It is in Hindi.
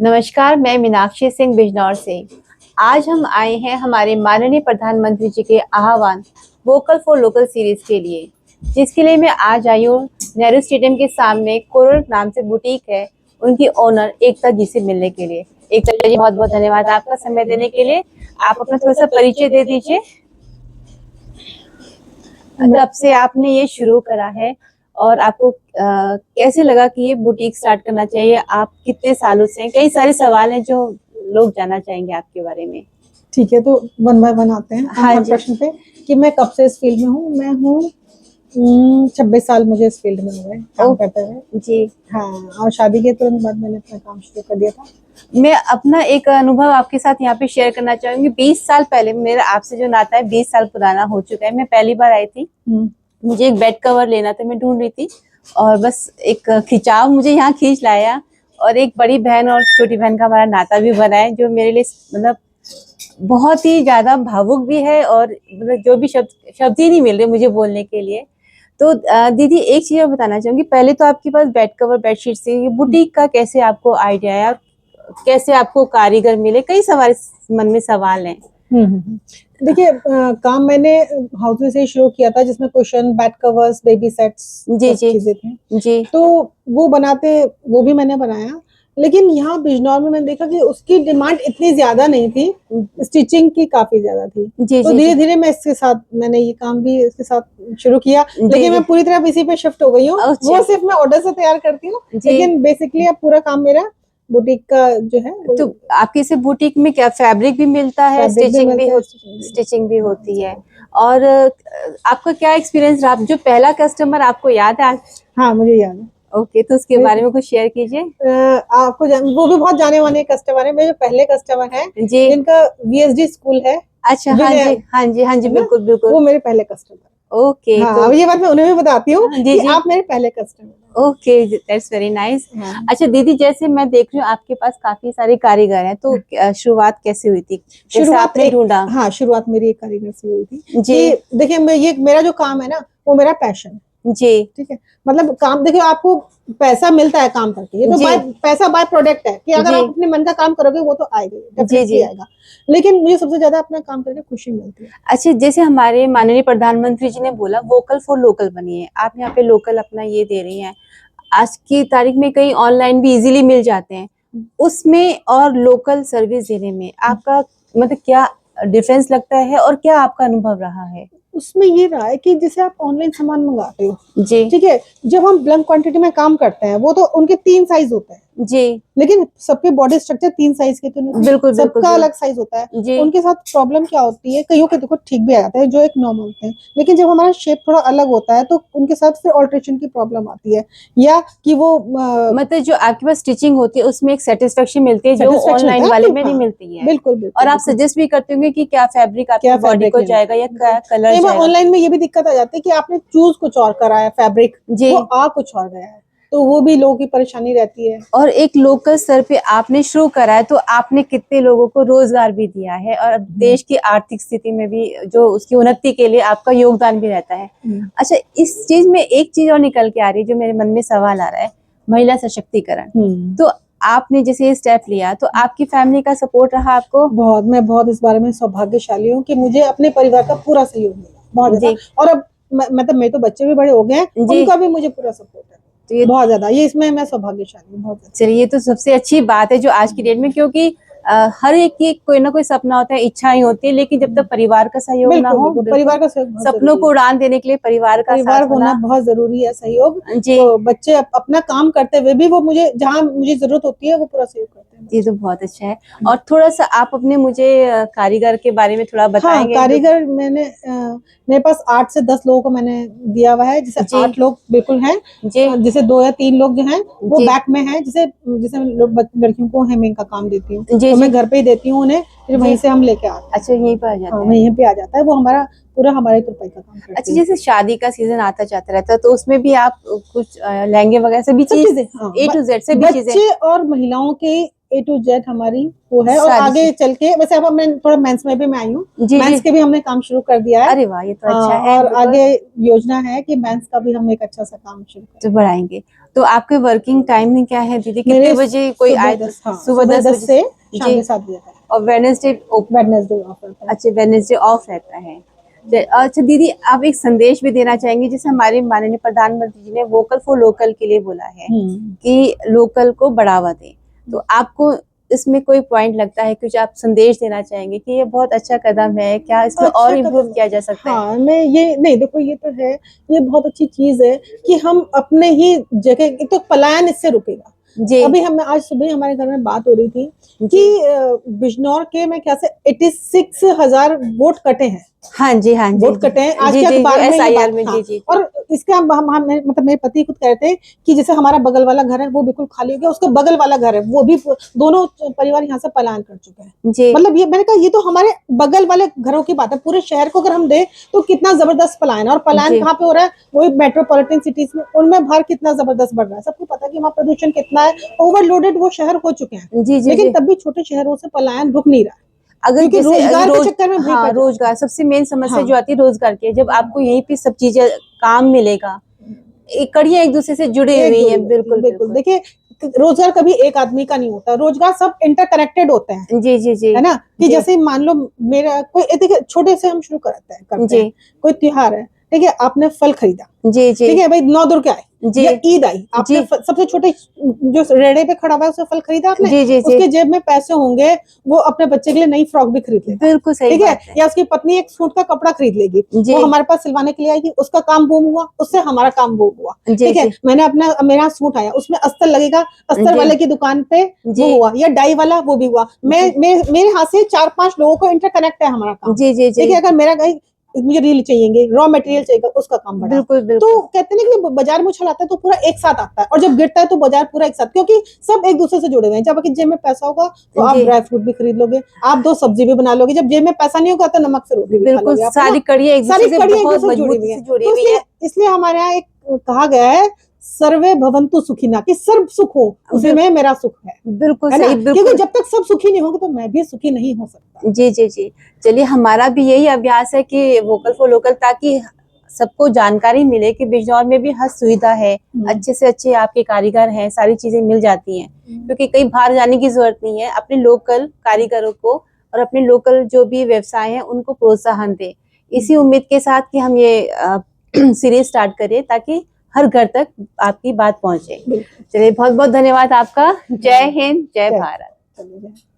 नमस्कार, मैं मीनाक्षी सिंह बिजनौर से। आज हम आए हैं हमारे माननीय प्रधानमंत्री जी के आह्वान वोकल फॉर लोकल सीरीज के लिए, जिसके लिए मैं आज आई हूँ नेहरू स्टेडियम के सामने। कोरल नाम से बुटीक है, उनकी ओनर एकता जी से मिलने के लिए। एकता जी, बहुत बहुत धन्यवाद आपका समय देने के लिए। आप अपना थोड़ा सा परिचय दे दीजिए। कब से आपने ये शुरू करा है और आपको कैसे लगा कि ये बुटीक स्टार्ट करना चाहिए? आप कितने सालों से? कई सारे सवाल हैं जो लोग जानना चाहेंगे आपके बारे में। ठीक है, तो वन बाय वन आते हैं हाँ हर जी। प्रश्न पे कि मैं कब से इस फील्ड में हूँ। मैं हूँ 26 साल मुझे इस फील्ड में हो गए काम करते हुए जी। हाँ, और शादी के तुरंत बाद मैंने अपना काम शुरू कर दिया था। मैं अपना एक अनुभव आपके साथ यहाँ पे शेयर करना चाहूंगी। 20 साल पहले मेरा आपसे जो नाता है 20 साल पुराना हो चुका है। मैं पहली बार आई थी, मुझे एक बेड कवर लेना था, मैं ढूंढ रही थी और बस एक खिंचाव मुझे यहाँ खींच लाया। और एक बड़ी बहन और छोटी बहन का हमारा नाता भी बना है, जो मेरे लिए मतलब बहुत ही ज्यादा भावुक भी है। और मतलब जो भी शब्द ही नहीं मिल रहे मुझे बोलने के लिए। तो दीदी, एक चीज मैं बताना चाहूंगी। पहले तो आपके पास बेड कवर बेडशीट से, ये बुटीक का कैसे आपको आइडिया है? कैसे आपको कारीगर मिले? कई सवाल मन में सवाल हैं। देखिए, काम मैंने हाउस से ही शुरू किया था, जिसमें cushion, bed covers, baby sets, जी जी चीजें थी जी। तो वो बनाते, वो भी मैंने बनाया। लेकिन यहाँ बिजनौर में मैंने देखा कि उसकी डिमांड इतनी ज्यादा नहीं थी, स्टिचिंग की काफी ज्यादा थी। जी तो जी धीरे धीरे मैं इसके साथ, मैंने ये काम भी इसके साथ शुरू किया। लेकिन मैं पूरी तरह इसी पे शिफ्ट हो गई हूँ। वो सिर्फ मैं ऑर्डर से तैयार करती हूँ, लेकिन बेसिकली अब पूरा काम मेरा बुटीक का जो है। तो आपके से बुटीक में क्या फैब्रिक भी मिलता है? स्टिचिंग भी होती है। और आपका क्या एक्सपीरियंस रहा? जो पहला कस्टमर आपको याद है? हाँ, मुझे याद है। ओके, तो उसके बारे में कुछ शेयर कीजिए। आपको वो भी बहुत जाने माने कस्टमर है। मेरे जो पहले कस्टमर है, जिनका VSD स्कूल है। अच्छा, हाँ जी हाँ जी हाँ जी, बिल्कुल बिल्कुल, वो मेरे पहले कस्टमर। ओके। हाँ, तो ये बात मैं उन्हें भी बताती हूँ कि जी। आप मेरे पहले customer. Okay, that's very nice. अच्छा दीदी, जैसे मैं देख रही हूँ आपके पास काफी सारे कारीगर हैं, तो शुरुआत कैसे हुई थी? शुरुआत आपने ढूंढा? हाँ, शुरुआत मेरी एक कारीगर से हुई थी जी। कि देखिए, ये मेरा जो काम है ना, वो मेरा पैशन है। जी, ठीक है। मतलब काम, देखिए, आपको पैसा मिलता है काम करके, ये तो पैसा बाय प्रोडक्ट है कि अगर आप अपने मन का काम करोगे वो तो आएगा, डेफिनेटली आएगा। लेकिन मुझे सबसे ज्यादा अपना काम करके खुशी मिलती है। अच्छा, जैसे हमारे माननीय प्रधानमंत्री जी ने बोला वोकल फॉर लोकल बनिए, आप यहाँ पे लोकल अपना ये दे रही हैं। आज की तारीख में कहीं ऑनलाइन भी इजीली मिल जाते हैं, उसमें और लोकल सर्विस देने में आपका मतलब क्या डिफरेंस लगता है और क्या आपका अनुभव रहा है? उसमें ये रहा है कि जैसे आप ऑनलाइन सामान मंगाते हो, जी, ठीक है, जब हम ब्लंक क्वांटिटी में काम करते हैं, वो तो उनके 3 साइज होते हैं। जी, लेकिन सबके बॉडी स्ट्रक्चर 3 साइज के तो नहीं, बिल्कुल सबका अलग साइज होता है। जी, उनके साथ प्रॉब्लम क्या होती है, कईयों के देखो ठीक भी आ जाता है, जो एक नॉर्मल होते हैं, लेकिन जब हमारा शेप थोड़ा अलग होता है तो उनके साथ फिर ऑल्ट्रेशन की प्रॉब्लम आती है, या कि वो मतलब जो आपके पास स्टिचिंग होती है उसमें एक सेटिस्फेक्शन मिलती है, जो ऑनलाइन वाले में नहीं मिलती है। बिल्कुल। और आप सजेस्ट भी करते होंगे कि क्या फैब्रिक आपकी बॉडी को जाएगा या क्या कलर जाएगा? ऑनलाइन में ये भी दिक्कत आ जाती है कि आपने चूज कुछ और करा है फैब्रिक, वो आ कुछ और गया है, तो वो भी लोगों की परेशानी रहती है। और एक लोकल स्तर पे आपने शुरू करा है, तो आपने कितने लोगों को रोजगार भी दिया है और देश की आर्थिक स्थिति में भी जो उसकी उन्नति के लिए आपका योगदान भी रहता है। अच्छा, इस चीज में एक चीज और निकल के आ रही है जो मेरे मन में सवाल आ रहा है, महिला सशक्तिकरण। तो आपने जैसे ये स्टेप लिया, तो आपकी फैमिली का सपोर्ट रहा आपको? बहुत, मैं बहुत इस बारे में सौभाग्यशाली हूँ कि मुझे अपने परिवार का पूरा सहयोग मिला, बहुत ज्यादा। और अब मतलब मेरे तो बच्चे भी बड़े हो गए हैं, उनका भी मुझे पूरा सपोर्ट है, तो ये बहुत ज्यादा, ये इसमें मैं सौभाग्यशाली हूँ, बहुत। चलिए, ये तो सबसे अच्छी बात है जो आज की डेट में, क्योंकि हर एक की कोई ना कोई सपना होता है, इच्छाएं होती है, लेकिन जब तक परिवार का सहयोग ना हो, परिवार का सहयोग, सपनों को उड़ान देने के लिए परिवार का साथ होना बहुत जरूरी है, सहयोग। जी, तो बच्चे अपना काम करते हुए भी वो मुझे, जहाँ मुझे जरूरत होती है, वो पूरा सहयोग करते हैं। ये तो बहुत अच्छा है। और थोड़ा सा आप अपने मुझे कारीगर के बारे में थोड़ा बताएंगे? हाँ, कारीगर मैंने मेरे पास 8 से 10 लोगों को मैंने दिया हुआ है, जैसे 8 लोग बिल्कुल हैं, जैसे 2 या 3 लोग जो हैं वो बैक में हैं, जैसे लड़कियों को हेमिंग का काम देती हूँ, तो मैं घर पे ही देती हूँ उन्हें, फिर वहीं से हम लेके आते हैं। अच्छा, यहीं पर आ जाता है? वहीं पे आ जाता है, वो हमारा पूरा हमारे तुरपाई का काम करती है। अच्छा, जैसे शादी का सीजन आता जाता रहता है, तो उसमें भी आप कुछ लहंगे वगैरह सभी चीजें A to Z सभी चीजें? बच्चे और महिलाओं के A to Z हमारी वो है। और आगे चल के वैसे अब मैं थोड़ा मेंस में भी मैं आई हूँ, मेंस के भी हमने काम शुरू कर दिया है। अरे वाह, ये तो अच्छा है। और आगे योजना है कि मेंस का भी हम एक अच्छा सा काम शुरू तो बढ़ाएंगे। तो आपके वर्किंग टाइमिंग क्या है दीदी, कितने बजे कोई आए? सुबह 10 से शाम के 7 बजे तक। और वेडनेसडे ऑफ रहता है। अच्छा, वेडनेसडे ऑफ रहता है। अच्छा दीदी, आप एक संदेश भी देना चाहेंगे, जैसे हमारे माननीय प्रधानमंत्री जी ने वोकल फॉर लोकल के लिए बोला है कि लोकल को बढ़ावा दें, तो आपको इसमें कोई पॉइंट लगता है, कुछ आप संदेश देना चाहेंगे कि ये बहुत अच्छा कदम है, क्या इसमें अच्छा और इम्प्रूव किया जा सकता है? हाँ, मैं ये नहीं, देखो ये तो है, ये बहुत अच्छी चीज है कि हम अपने ही जगह, एक तो पलायन इससे रुकेगा जी। अभी हम आज सुबह हमारे घर में बात हो रही थी कि बिजनौर के में क्या से 86,000 वोट कटे हैं। हाँ जी, हाँ जी, वोट कटे हैं आज के अखबार में, SIR में। जी जी। और इसके हम मतलब मेरे पति खुद कहते हैं कि जैसे हमारा बगल वाला घर है वो बिल्कुल खाली हो गया, उसका बगल वाला घर है वो भी, दोनों परिवार यहाँ से पलायन कर चुके हैं जी। मतलब ये मैंने कहा ये तो हमारे बगल वाले घरों की बात है, पूरे शहर को अगर हम दे तो कितना जबरदस्त पलायन। और पलायन कहाँ पे हो रहा है? वही मेट्रोपॉलिटन सिटीज में, उनमें भार कितना जबरदस्त बढ़ रहा है। सबको पता है कि वहाँ प्रदूषण कितना है, ओवरलोडेड वो शहर हो चुके हैं जी, लेकिन तब भी छोटे शहरों से पलायन रुक नहीं रहा है। अगर रोजगार के चक्कर में, हाँ रोजगार सबसे मेन समस्या जो आती है रोजगार की, जब आपको यहीं पे सब चीजें काम मिलेगा, कड़ियां एक दूसरे से जुड़ी हुई है। बिल्कुल बिल्कुल। देखिए रोजगार कभी एक आदमी का नहीं होता, रोजगार सब इंटरकनेक्टेड होते हैं जी जी जी, है ना। कि जैसे मान लो मेरा कोई, देखिए छोटे से हम शुरू करते हैं कोई त्योहार है, ठीक है, आपने फल खरीदा जी जी, ठीक है भाई, 9 दुर्गा आए जी, ईद आई, आपने सबसे छोटे जो रेड़े पे खड़ा हुआ है उससे फल खरीदा आपने जी जी, उसके जेब में पैसे होंगे, वो अपने बच्चे के लिए नई फ्रॉक भी खरीद लेगा। बिल्कुल सही, ठीक है। या उसकी पत्नी एक सूट का कपड़ा खरीद लेगी, वो हमारे पास सिलवाने के लिए आएगी, उसका काम वो हुआ, उससे हमारा काम वो हुआ। ठीक है, मैंने अपना, मेरा सूट आया, उसमें अस्तर लगेगा, अस्तर वाले की दुकान पे वो हुआ, या डाई वाला वो भी हुआ। मेरे हाथ से 4-5 लोगों को इंटरकनेक्ट है हमारा काम जी जी। ठीक है, अगर मेरा मुझे रील चाहिए, रॉ मटेरियल चाहिए, उसका काम बढ़ा। बिल्कुल बिल्कुल। तो कहते हैं कि बाजार में उछल आता है तो पूरा एक साथ आता है, और जब गिरता है तो बाजार पूरा एक साथ, क्योंकि सब एक दूसरे से जुड़े हुए हैं। जब आपकी जेब में पैसा होगा तो आप ड्राई फ्रूट भी खरीद लोगे, आप 2 सब्जी भी बना लोगे। जब जेब में पैसा नहीं होगा तो नमक से रोटी भी खा लोगे। सारी कड़ियां एक दूसरे से जुड़ी हुई है। इसलिए हमारे यहाँ एक कहा गया है, सर्वे भवन्तु सुखिना, कि सर्व सुख हो, उसी में मेरा सुख है। बिल्कुल सही, क्योंकि जब तक सब सुखी नहीं होंगे तो मैं भी सुखी नहीं हो सकता जी जी जी। चलिए, हमारा भी यही अभ्यास है कि वोकल फॉर लोकल, ताकि सबको जानकारी मिले कि बिजनौर में भी हर सुविधा है, अच्छे से अच्छे आपके कारीगर हैं, सारी चीजें मिल जाती हैं, क्योंकि कहीं बाहर जाने की जरूरत नहीं है। अपने लोकल कारीगरों को और अपने लोकल जो भी व्यवसाय हैं उनको प्रोत्साहन दें, इसी उम्मीद के साथ कि हम ये सीरीज स्टार्ट करें ताकि हर घर तक आपकी बात पहुंचे। चलिए, बहुत बहुत धन्यवाद आपका। जय हिंद, जय भारत।